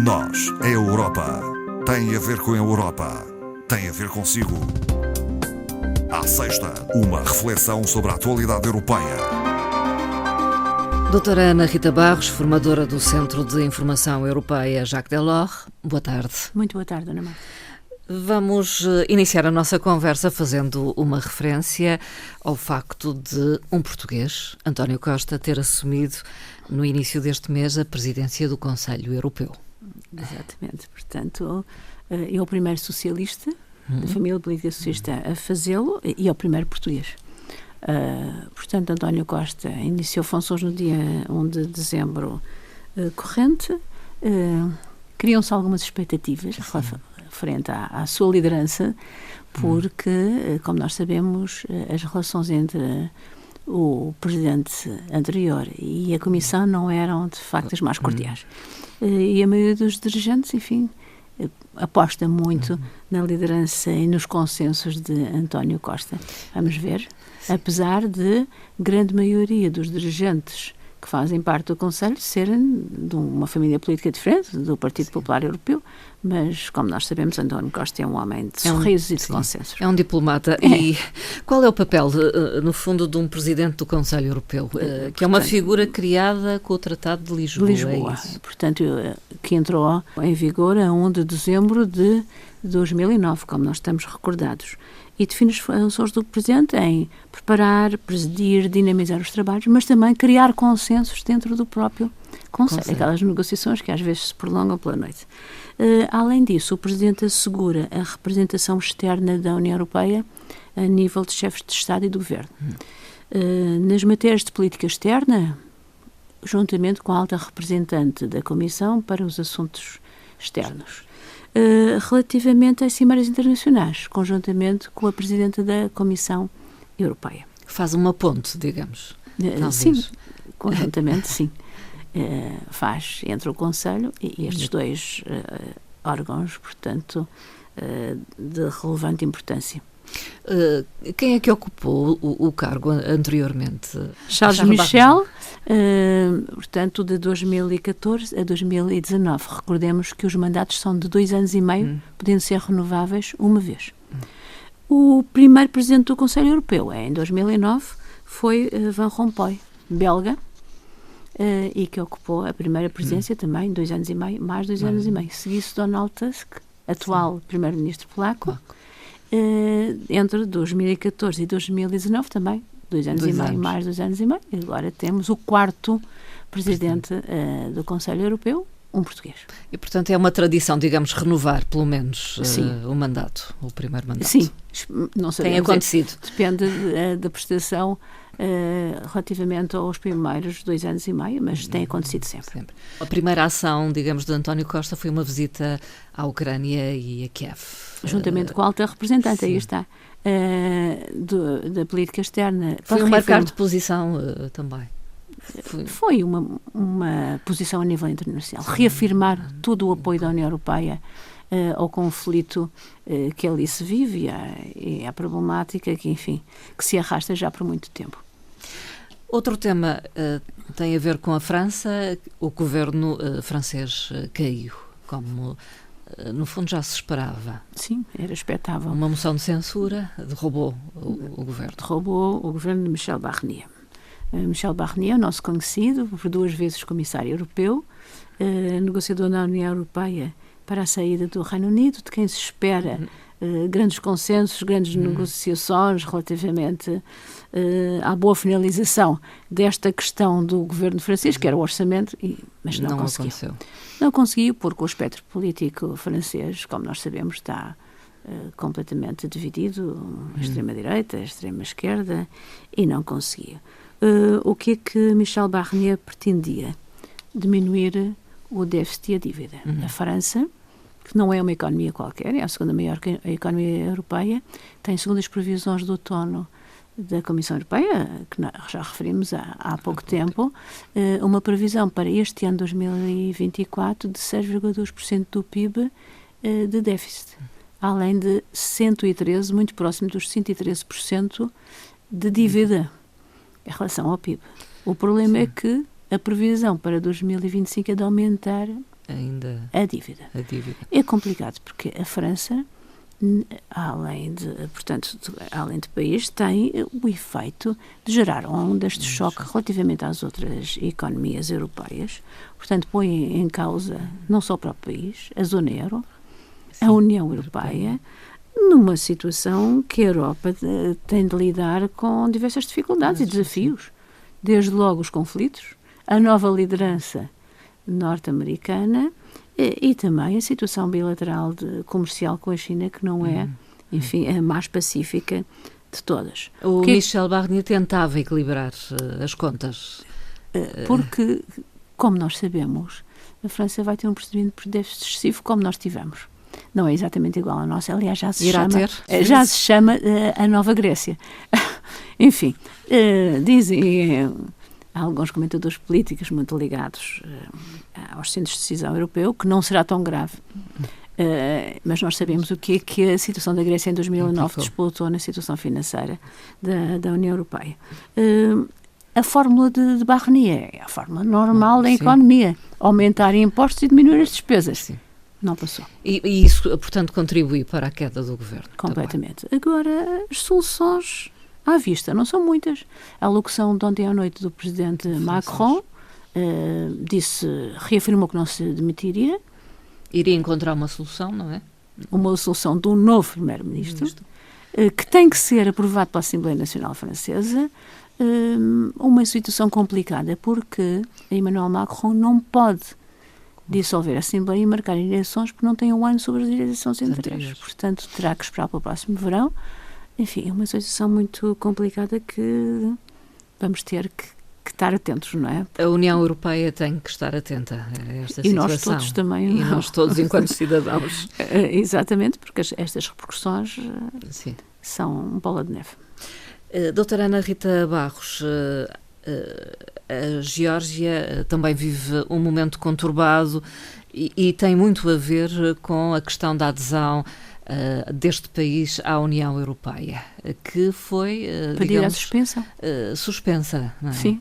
Nós, a Europa, tem a ver com a Europa, tem a ver consigo. À sexta, uma reflexão sobre a atualidade europeia. Doutora Ana Rita Barros, formadora do Centro de Informação Europeia Jacques Delors. Boa tarde. Muito boa tarde, Ana Marta. Vamos iniciar a nossa conversa fazendo uma referência ao facto de um português, António Costa, ter assumido no início deste mês a presidência do Conselho Europeu. Exatamente. Portanto, é o primeiro socialista da família política socialista a fazê-lo e é o primeiro português. Portanto, António Costa iniciou funções no dia 1 de dezembro corrente. Criam-se algumas expectativas referente à sua liderança, porque, como nós sabemos, as relações entre o presidente anterior e a Comissão não eram, de facto, as mais cordiais. E a maioria dos dirigentes, enfim, aposta muito na liderança e nos consensos de António Costa. Vamos ver, apesar de grande maioria dos dirigentes que fazem parte do Conselho serem de uma família política diferente, do Partido Popular Europeu, mas, como nós sabemos, António Costa é um homem de sorrisos e de consensos. É um diplomata. E qual é o papel, no fundo, de um presidente do Conselho Europeu? Que é uma figura criada com o Tratado de Lisboa. Portanto, que entrou em vigor a 1 de dezembro de 2009, como nós estamos recordados. E define as funções do Presidente em preparar, presidir, dinamizar os trabalhos, mas também criar consensos dentro do próprio Conselho. Aquelas negociações que às vezes se prolongam pela noite. Além disso, o Presidente assegura a representação externa da União Europeia a nível de chefes de Estado e do Governo. Nas matérias de política externa, juntamente com a alta representante da Comissão para os assuntos externos. Relativamente às cimeiras internacionais, conjuntamente com a Presidenta da Comissão Europeia. Faz uma ponte, digamos. Sim, conjuntamente, sim. Faz entre o Conselho e estes dois órgãos, portanto, de relevante importância. Quem é que ocupou o cargo anteriormente? Charles Michel, portanto, de 2014 a 2019. Recordemos que os mandatos são de 2 anos e meio, podendo ser renováveis uma vez. O primeiro presidente do Conselho Europeu, em 2009, foi Van Rompuy, belga, e que ocupou a primeira presidência também, 2 anos e meio, mais 2 anos e meio. Seguiu-se Donald Tusk, atual primeiro-ministro polaco, entre 2014 e 2019 também, 2 anos e meio, mais 2 anos e meio. E agora temos o quarto presidente do Conselho Europeu, um português. E, portanto, é uma tradição, digamos, renovar, pelo menos, o mandato, o primeiro mandato. Sim, não sabemos. Tem acontecido. Depende da prestação relativamente aos primeiros 2 anos e meio, mas tem acontecido sempre. A primeira ação, digamos, de António Costa foi uma visita à Ucrânia e a Kiev. Juntamente com a alta representante, aí está, da política externa. Foi um marcar de posição também. Foi uma posição a nível internacional. Reafirmar todo o apoio da União Europeia ao conflito que ali se vive e à problemática que, enfim, que se arrasta já por muito tempo. Outro tema tem a ver com a França. O governo francês caiu, como no fundo já se esperava. Sim, era expectável. Uma moção de censura derrubou o governo. Derrubou o governo de Michel Barnier. Michel Barnier, nosso conhecido, por 2 vezes comissário europeu, negociador na União Europeia para a saída do Reino Unido, de quem se espera grandes consensos, grandes negociações relativamente à boa finalização desta questão do governo francês, que era o orçamento, mas não conseguiu. Não conseguiu, porque o espectro político francês, como nós sabemos, está completamente dividido, extrema-direita, extrema-esquerda, e não conseguiu. O que é que Michel Barnier pretendia? Diminuir o déficit e a dívida. A França, que não é uma economia qualquer, é a segunda maior economia europeia, tem, segundo as previsões do outono da Comissão Europeia, que já referimos há pouco tempo, uma previsão para este ano 2024 de 6,2% do PIB de déficit, além de 113, muito próximo dos 113% de dívida em relação ao PIB. O problema é que a previsão para 2025 é de aumentar ainda a dívida. É complicado porque a França, além de país, tem o efeito de gerar ondas de choque relativamente às outras economias europeias. Portanto, põe em causa não só o próprio país, a zona euro, a União Europeia, numa situação que a Europa tem de lidar com diversas dificuldades e desafios. Desde logo os conflitos, a nova liderança norte-americana e também a situação bilateral comercial com a China, que não é, enfim, a mais pacífica de todas. O Michel Barnier tentava equilibrar as contas. Porque, como nós sabemos, a França vai ter um procedimento por déficit excessivo, como nós tivemos. Não é exatamente igual à nossa, aliás, já se chama a Nova Grécia. Enfim, dizem alguns comentadores políticos muito ligados aos centros de decisão europeu que não será tão grave. Mas nós sabemos o que é que a situação da Grécia em 2009 despoltou na situação financeira da União Europeia. A fórmula de Barnier é a fórmula normal da economia. Aumentar impostos e diminuir as despesas. Sim. Não passou. E isso, portanto, contribui para a queda do governo? Completamente. Também. Agora, as soluções à vista não são muitas. A alocução de ontem à noite do presidente Macron reafirmou que não se demitiria. Iria encontrar uma solução, não é? Uma solução do novo primeiro-ministro, que tem que ser aprovado pela Assembleia Nacional Francesa. Uma situação complicada, porque Emmanuel Macron não pode dissolver a Assembleia e marcar eleições porque não tem um ano sobre as eleições anteriores. Portanto, terá que esperar para o próximo verão. Enfim, é uma situação muito complicada que vamos ter que estar atentos, não é? A União Europeia tem que estar atenta a esta situação. E nós todos também. E nós todos, enquanto cidadãos. Exatamente, porque estas repercussões são bola de neve. Doutora Ana Rita Barros, a Geórgia também vive um momento conturbado e tem muito a ver com a questão da adesão deste país à União Europeia, que foi, pedida a suspensão. Suspensa, não é? Sim.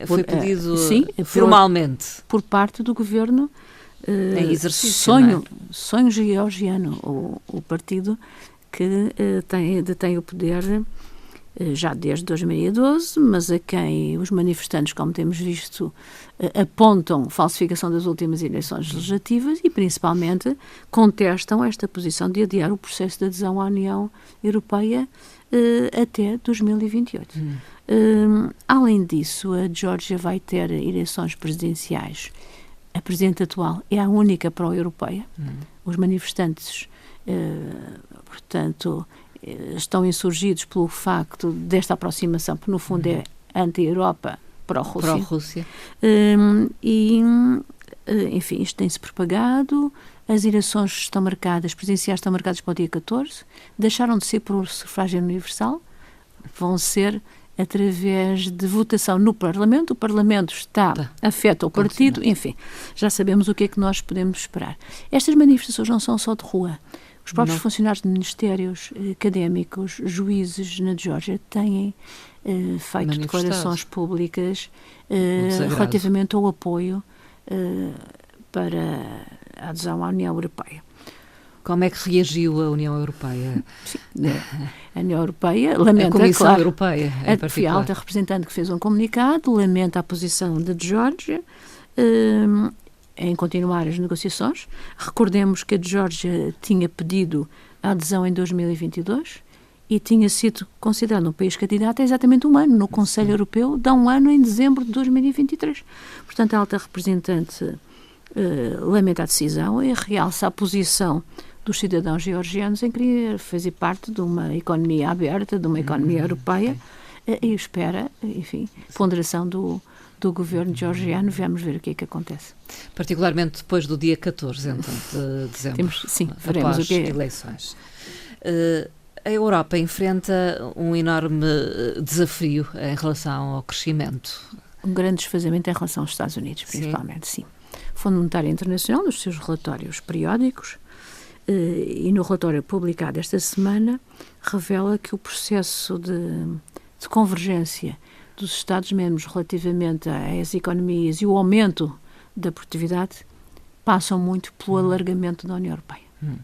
Foi pedido formalmente. Por parte do governo em exercício, Sonho Georgiano, o partido que detém o poder já desde 2012, mas a quem os manifestantes, como temos visto, apontam falsificação das últimas eleições legislativas e, principalmente, contestam esta posição de adiar o processo de adesão à União Europeia até 2028. Além disso, a Geórgia vai ter eleições presidenciais. A presidente atual é a única pró-europeia. Os manifestantes, portanto, estão insurgidos pelo facto desta aproximação, que no fundo é anti-Europa, pró-Rússia. Enfim, isto tem-se propagado, as eleições presidenciais estão marcadas para o dia 14, deixaram de ser por sufrágio universal, vão ser através de votação no Parlamento. O Parlamento afeta o partido, enfim, já sabemos o que é que nós podemos esperar. Estas manifestações não são só de rua. Os próprios funcionários de ministérios académicos, juízes na Geórgia têm feito declarações públicas relativamente ao apoio para a adesão à União Europeia. Como é que reagiu a União Europeia? Sim, a União Europeia lamenta, a Comissão Europeia, em particular. Foi a alta representante que fez um comunicado, lamenta a posição da Geórgia em continuar as negociações. Recordemos que a Geórgia tinha pedido a adesão em 2022 e tinha sido considerado um país candidato há exatamente um ano. No Conselho Europeu dá um ano em dezembro de 2023. Portanto, a alta representante lamenta a decisão e realça a posição dos cidadãos georgianos em querer fazer parte de uma economia aberta, de uma economia europeia e espera, enfim, ponderação do governo georgiano. Vamos ver o que é que acontece. Particularmente depois do dia 14, então, de dezembro. Veremos após o que é. Eleições. A Europa enfrenta um enorme desafio em relação ao crescimento. Um grande desfazamento em relação aos Estados Unidos, principalmente, sim. O Fundo Monetário Internacional, nos seus relatórios periódicos, e no relatório publicado esta semana, revela que o processo de convergência dos Estados-membros relativamente às economias e o aumento da produtividade passam muito pelo alargamento da União Europeia.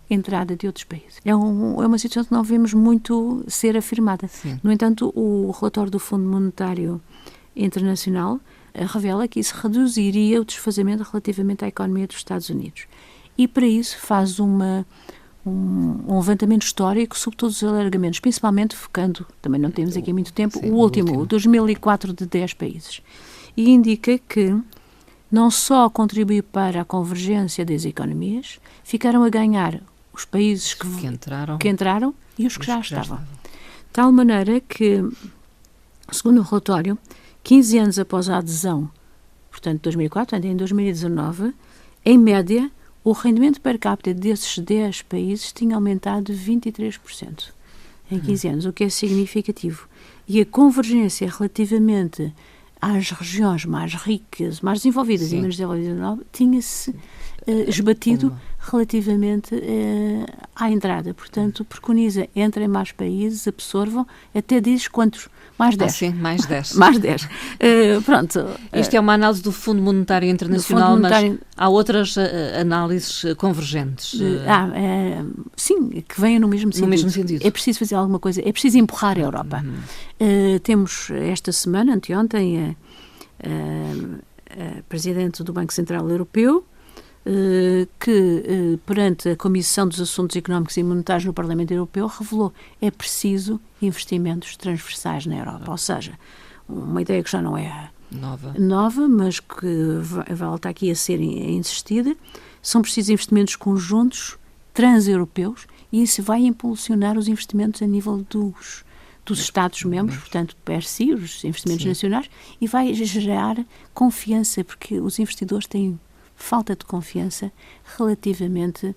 Entrada de outros países. É uma situação que não vemos muito ser afirmada. Sim. No entanto, o relatório do Fundo Monetário Internacional revela que isso reduziria o desfazamento relativamente à economia dos Estados Unidos. E para isso faz um levantamento histórico sobre todos os alargamentos, principalmente focando, também não temos aqui muito tempo, sim, o último, o 2004, de 10 países. E indica que não só contribuiu para a convergência das economias, ficaram a ganhar os países que entraram e os que já estavam. De tal maneira que, segundo o relatório, 15 anos após a adesão, portanto 2004, em 2019, em média, o rendimento per capita desses 10 países tinha aumentado 23% em 15 anos, o que é significativo. E a convergência relativamente às regiões mais ricas, mais desenvolvidas e menos desenvolvidas, tinha-se esbatido relativamente à entrada. Portanto, preconiza, entrem mais países, absorvam, até diz quantos? Mais 10. Sim, mais 10. Mais 10. Pronto. Isto é uma análise do Fundo Monetário Internacional, mas há outras análises convergentes. Sim, que venham no mesmo sentido. É preciso fazer alguma coisa, é preciso empurrar a Europa. Temos esta semana, anteontem, a Presidente do Banco Central Europeu, que perante a Comissão dos Assuntos Económicos e Monetários no Parlamento Europeu revelou é preciso investimentos transversais na Europa, ou seja, uma ideia que já não é nova, mas que volta aqui a ser insistida. São precisos investimentos conjuntos transeuropeus e isso vai impulsionar os investimentos a nível dos Estados-membros, portanto, per si, os investimentos nacionais, e vai gerar confiança, porque os investidores têm falta de confiança relativamente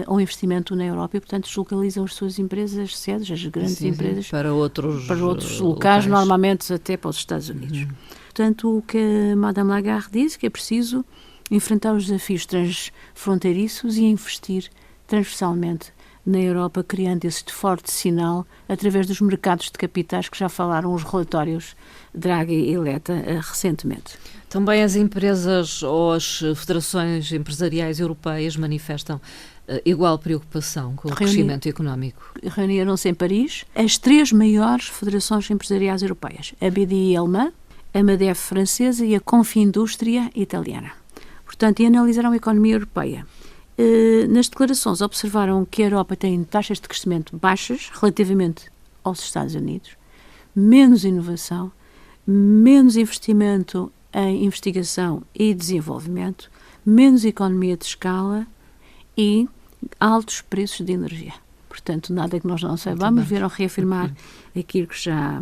ao investimento na Europa e, portanto, deslocalizam as suas empresas, sedes, as grandes empresas, para outros locais, normalmente até para os Estados Unidos. Portanto, o que a Madame Lagarde diz que é preciso enfrentar os desafios transfronteiriços e investir transversalmente na Europa, criando esse forte sinal através dos mercados de capitais que já falaram os relatórios Draghi e Letta recentemente. Também as empresas ou as federações empresariais europeias manifestam igual preocupação com o crescimento económico. Reuniram-se em Paris as 3 maiores federações empresariais europeias, a BDI alemã, a MADEF francesa e a Confindústria italiana. Portanto, e analisaram a economia europeia. Nas declarações observaram que a Europa tem taxas de crescimento baixas relativamente aos Estados Unidos, menos inovação, menos investimento em investigação e desenvolvimento, menos economia de escala e altos preços de energia. Portanto, nada que nós não saibamos, vieram reafirmar aquilo que já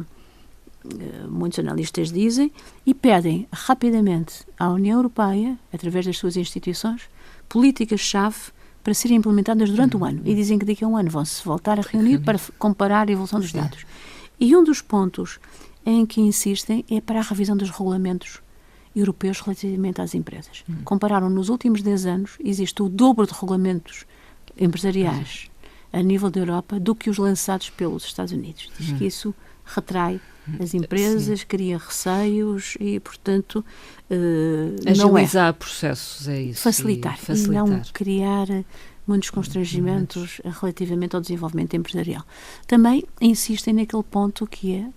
muitos analistas dizem e pedem rapidamente à União Europeia, através das suas instituições, políticas-chave para serem implementadas durante o ano. E dizem que daqui a um ano vão-se voltar a reunir para comparar a evolução dos dados. E um dos pontos em que insistem é para a revisão dos regulamentos europeus relativamente às empresas. Compararam nos últimos 10 anos, existe o dobro de regulamentos empresariais a nível da Europa do que os lançados pelos Estados Unidos. Diz que isso retrai as empresas, cria receios e, portanto, agilizar processos, é isso. Facilitar. E não criar muitos constrangimentos relativamente ao desenvolvimento empresarial. Também insistem naquele ponto que é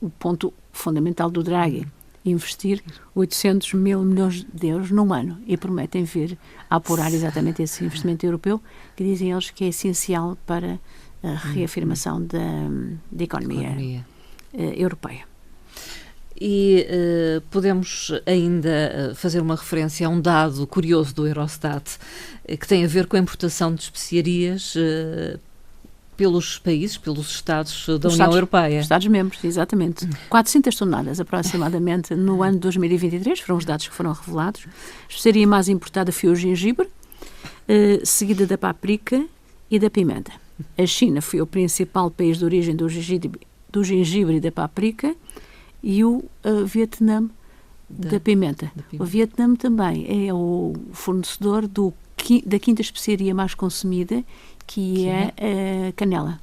o ponto fundamental do Draghi, investir 800 mil milhões de euros num ano e prometem vir a apurar exatamente esse investimento europeu, que dizem eles que é essencial para a reafirmação da economia europeia. E podemos ainda fazer uma referência a um dado curioso do Eurostat que tem a ver com a importação de especiarias pelos países, pelos Estados da União Europeia. Estados-membros, exatamente. 400 toneladas aproximadamente no ano de 2023, foram os dados que foram revelados. A especiaria mais importada foi o gengibre, seguida da páprica e da pimenta. A China foi o principal país de origem do gengibre e da páprica e o Vietnã da pimenta. O Vietnã também é o fornecedor da quinta especiaria mais consumida, que é a canela.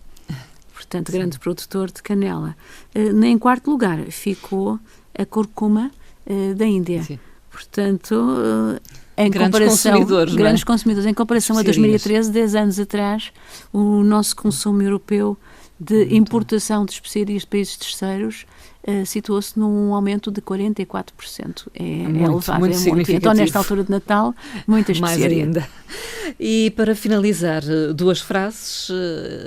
Portanto, grande produtor de canela. Em quarto lugar ficou a cúrcuma da Índia. Portanto, em grandes comparação, consumidores, não é? grandes consumidores. Em comparação a 2013, 10 anos atrás, o nosso consumo europeu de importação de especiarias de países terceiros situou-se num aumento de 44%. É elevado, muito significativo. Então, nesta altura de Natal, muita especiaria. Mais ainda. E para finalizar, duas frases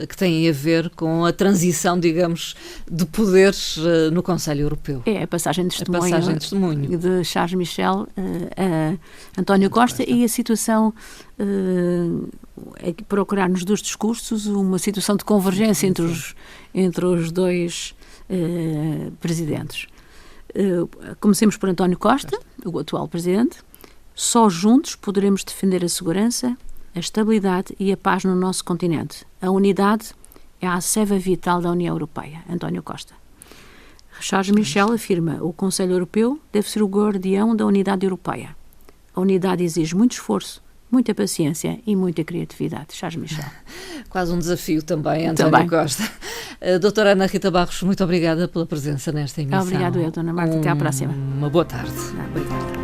que têm a ver com a transição, digamos, de poderes no Conselho Europeu. É a passagem de testemunho de Charles Michel a António Costa e a situação, procurar nos dois discursos uma situação de convergência entre os dois presidentes. Comecemos por António Costa, o atual presidente. Só juntos poderemos defender a segurança, a estabilidade e a paz no nosso continente. A unidade é a seiva vital da União Europeia. António Costa. Charles Michel afirma: o Conselho Europeu deve ser o guardião da unidade europeia. A unidade exige muito esforço, muita paciência e muita criatividade. Charles Michel. Quase um desafio também, António Costa. Doutora Ana Rita Barros, muito obrigada pela presença nesta emissão. Obrigado eu, Dona Marta. Até à próxima. Uma boa tarde. Obrigada.